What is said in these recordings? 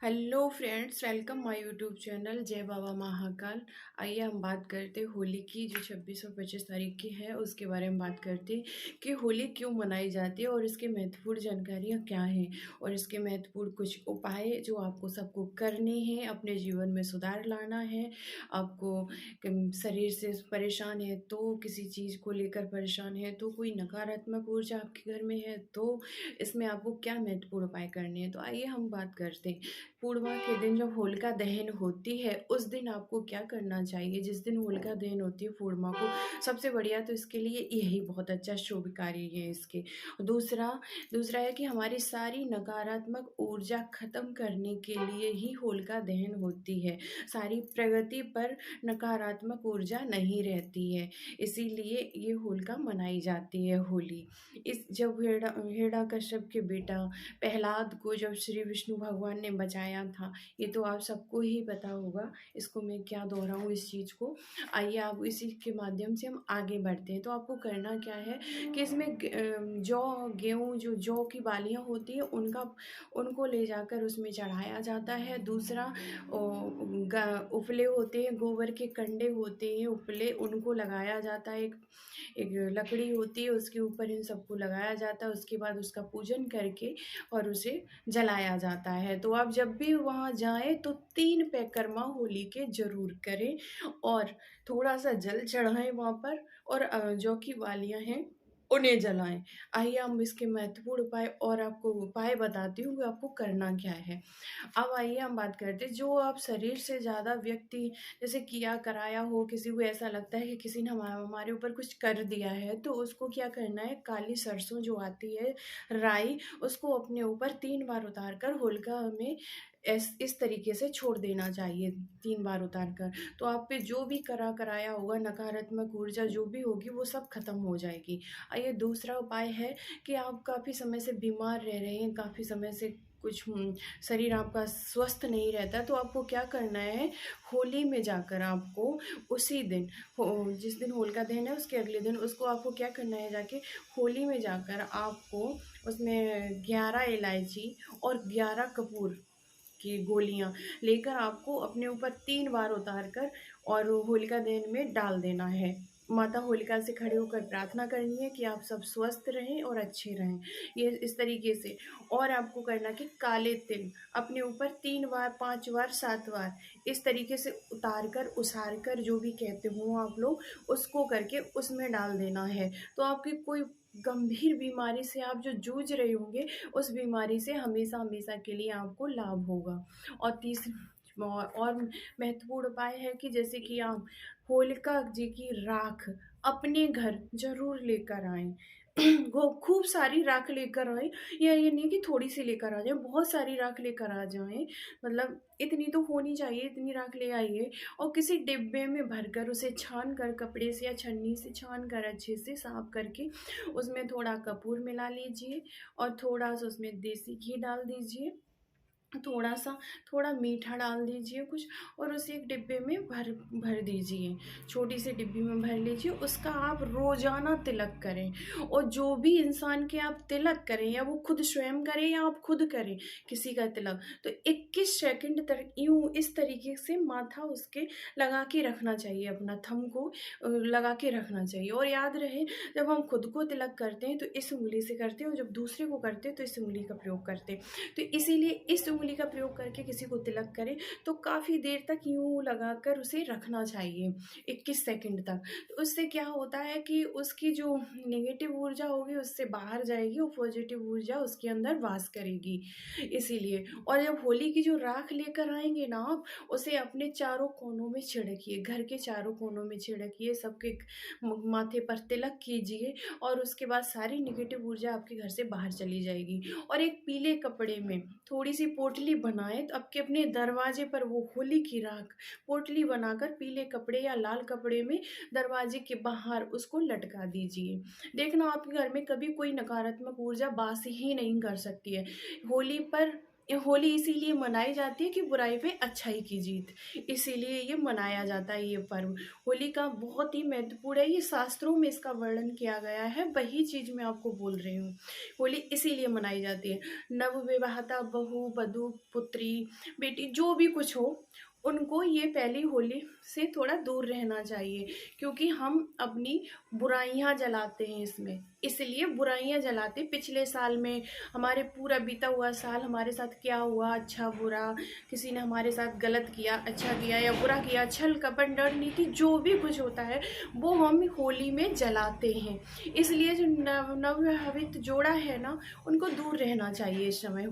Hello friends, welcome my YouTube channel जय बाबा महाकाल। आइए हम बात करते हैं होली की, जो 26 और 25 तारीख की है उसके बारे में बात करते हैं कि होली क्यों मनाई जाती है और इसकी महत्वपूर्ण जानकारियाँ क्या हैं और इसके महत्वपूर्ण कुछ उपाय जो आपको सबको करने हैं, अपने जीवन में सुधार लाना है। आपको शरीर से परेशान है तो, किसी चीज़ को लेकर परेशान है तो, कोई नकारात्मक ऊर्जा आपके घर में है तो इसमें आपको क्या महत्वपूर्ण उपाय करने हैं। तो आइए हम बात करते हैं। पूर्णिमा के दिन जब होलिका दहन होती है उस दिन आपको क्या करना चाहिए। जिस दिन होलिका दहन होती है पूर्णिमा को, सबसे बढ़िया तो इसके लिए यही बहुत अच्छा शुभ कार्य है इसके। दूसरा दूसरा है कि हमारी सारी नकारात्मक ऊर्जा खत्म करने के लिए ही होलिका दहन होती है। सारी प्रगति पर नकारात्मक ऊर्जा नहीं रहती है, इसीलिए ये होलिका मनाई जाती है होली। इस जब हिरण्यकश्यप के बेटा प्रहलाद को जब श्री विष्णु भगवान ने बचाया था, ये तो आप सबको ही पता होगा, इसको मैं क्या दोहराऊँ इस चीज़ को। आइए आप इसी के माध्यम से हम आगे बढ़ते हैं। तो आपको करना क्या है कि इसमें जौ गेहूँ, जो जौ की बालियाँ होती है उनको ले जाकर उसमें चढ़ाया जाता है। दूसरा उपले होते हैं, गोबर के कंडे होते हैं उपले, उनको लगाया जाता है। एक लकड़ी होती है उसके ऊपर इन सबको लगाया जाता है। उसके बाद उसका पूजन करके और उसे जलाया जाता है। तो आप जब भी वहाँ जाएँ तो 3 परिक्रमा होली के ज़रूर करें और थोड़ा सा जल चढ़ाएँ वहाँ पर और जौ की बालियाँ हैं उन्हें जलाएँ। आइए हम इसके महत्वपूर्ण उपाय और आपको उपाय बताती हूँ कि आपको करना क्या है। अब आइए हम बात करते हैं, जो आप शरीर से ज़्यादा व्यक्ति जैसे किया कराया हो, किसी को ऐसा लगता है कि किसी ने हमारे ऊपर कुछ कर दिया है, तो उसको क्या करना है, काली सरसों जो आती है, राई, उसको अपने ऊपर 3 बार उतार कर होलिका में इस तरीके से छोड़ देना चाहिए 3 बार उतार कर। तो आप पे जो भी कराया होगा, नकारात्मक ऊर्जा जो भी होगी वो सब खत्म हो जाएगी। ये दूसरा उपाय है कि आप काफ़ी समय से बीमार रह रहे हैं, काफ़ी समय से कुछ शरीर आपका स्वस्थ नहीं रहता, तो आपको क्या करना है, होली में जाकर आपको उसी दिन जिस दिन होलिका दहन है उसके अगले दिन उसको आपको क्या करना है, जाके होली में जाकर आपको उसमें 11 इलायची और 11 कपूर की गोलियां लेकर आपको अपने ऊपर 3 बार उतार कर और होलिका दहन में डाल देना है। माता होलिका से खड़े होकर प्रार्थना करनी है कि आप सब स्वस्थ रहें और अच्छे रहें, ये इस तरीके से। और आपको करना कि काले तिल अपने ऊपर 3 बार, 5 बार, 7 बार इस तरीके से उतार कर, उसार कर, जो भी कहते हो आप लोग, उसको करके उसमें डाल देना है। तो आपकी कोई गंभीर बीमारी से आप जो जूझ रहे होंगे, उस बीमारी से हमेशा हमेशा के लिए आपको लाभ होगा। और और महत्वपूर्ण उपाय है कि जैसे कि आप होलिका जी की राख अपने घर ज़रूर लेकर आएँ। खूब सारी राख लेकर आएँ, या ये नहीं कि थोड़ी सी लेकर आ जाएँ, बहुत सारी राख लेकर आ जाएँ। मतलब इतनी तो होनी चाहिए, इतनी राख ले आइए और किसी डिब्बे में भरकर उसे छान कर, कपड़े से या छन्नी से छान कर अच्छे से साफ करके उसमें थोड़ा कपूर मिला लीजिए और थोड़ा-सा उसमें देसी घी डाल दीजिए, थोड़ा-सा, थोड़ा मीठा डाल दीजिए कुछ, और उसे एक डिब्बे में भर भर दीजिए, छोटी सी डिब्बी में भर लीजिए। उसका आप रोज़ाना तिलक करें और जो भी इंसान के आप तिलक करें, या वो खुद स्वयं करें या आप खुद करें किसी का तिलक, तो 21 सेकंड तक यूँ इस तरीके से माथा उसके लगा के रखना चाहिए, अपना थंब को लगा के रखना चाहिए। और याद रहे, जब हम खुद को तिलक करते हैं तो इस उँगली से करते हैं और जब दूसरे को करते हैं तो इस उँगली का प्रयोग करते हैं। तो इसीलिए इस उँगली का प्रयोग करके किसी को तिलक करें तो काफ़ी देर तक यूँ लगाकर उसे रखना चाहिए, 21 सेकंड तक। तो उससे क्या होता है कि उसकी जो नेगेटिव ऊर्जा होगी उससे बाहर जाएगी और पॉजिटिव ऊर्जा उसके अंदर वास करेगी, इसीलिए। और जब होली की जो राख लेकर आएँगे ना आप, उसे अपने चारों कोनों में छिड़किए, घर के चारों कोनों में छिड़किए, सबके माथे पर तिलक कीजिए और उसके बाद सारी नेगेटिव ऊर्जा आपके घर से बाहर चली जाएगी। और एक पीले कपड़े में थोड़ी-सी पोटली बनाएँ, तो आपके अपने दरवाजे पर वो होली की राख पोटली बनाकर पीले कपड़े या लाल कपड़े में दरवाजे के बाहर उसको लटका दीजिए। देखना आपके घर में कभी कोई नकारात्मक ऊर्जा वास ही नहीं कर सकती है। होली पर ये होली इसीलिए मनाई जाती है कि बुराई पे अच्छाई की जीत, इसीलिए ये मनाया जाता है ये पर्व। होली का बहुत ही महत्वपूर्ण है, ये शास्त्रों में इसका वर्णन किया गया है, वही चीज़ मैं आपको बोल रही हूँ। होली इसीलिए मनाई जाती है। नवविवाहिता बहू, वधू, पुत्री, बेटी जो भी कुछ हो, उनको ये पहली होली से थोड़ा दूर रहना चाहिए, क्योंकि हम अपनी बुराइयाँ जलाते हैं इसमें, इसलिए बुराइयाँ जलाते। पिछले साल में हमारे पूरा बीता हुआ साल हमारे साथ क्या हुआ, अच्छा बुरा, किसी ने हमारे साथ गलत किया, अच्छा किया या बुरा किया, छल कपट डर नीति जो भी कुछ होता है वो हम होली में जलाते हैं। इसलिए जो नवविवाहित जोड़ा है ना, उनको दूर रहना चाहिए इस समय,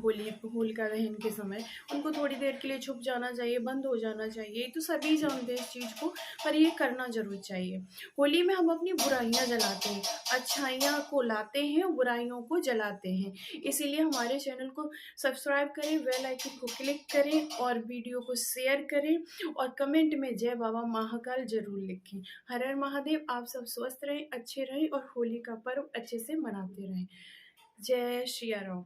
होलिका दहन के समय उनको थोड़ी देर के लिए छुप जाना चाहिए, बंद हो जाना चाहिए। तो सभी जानते हैं इस चीज़ को, पर ये करना जरूर चाहिए। होली में हम अपनी बुराइयां जलाते हैं, अच्छाइयाँ को लाते हैं, बुराइयों को जलाते हैं। इसीलिए हमारे चैनल को सब्सक्राइब करें, बेल आइकन को क्लिक करें और वीडियो को शेयर करें और कमेंट में जय बाबा महाकाल जरूर लिखें। हर हर महादेव। आप सब स्वस्थ रहें, अच्छे रहें और होली का पर्व अच्छे से मनाते रहें। जय श्री राम।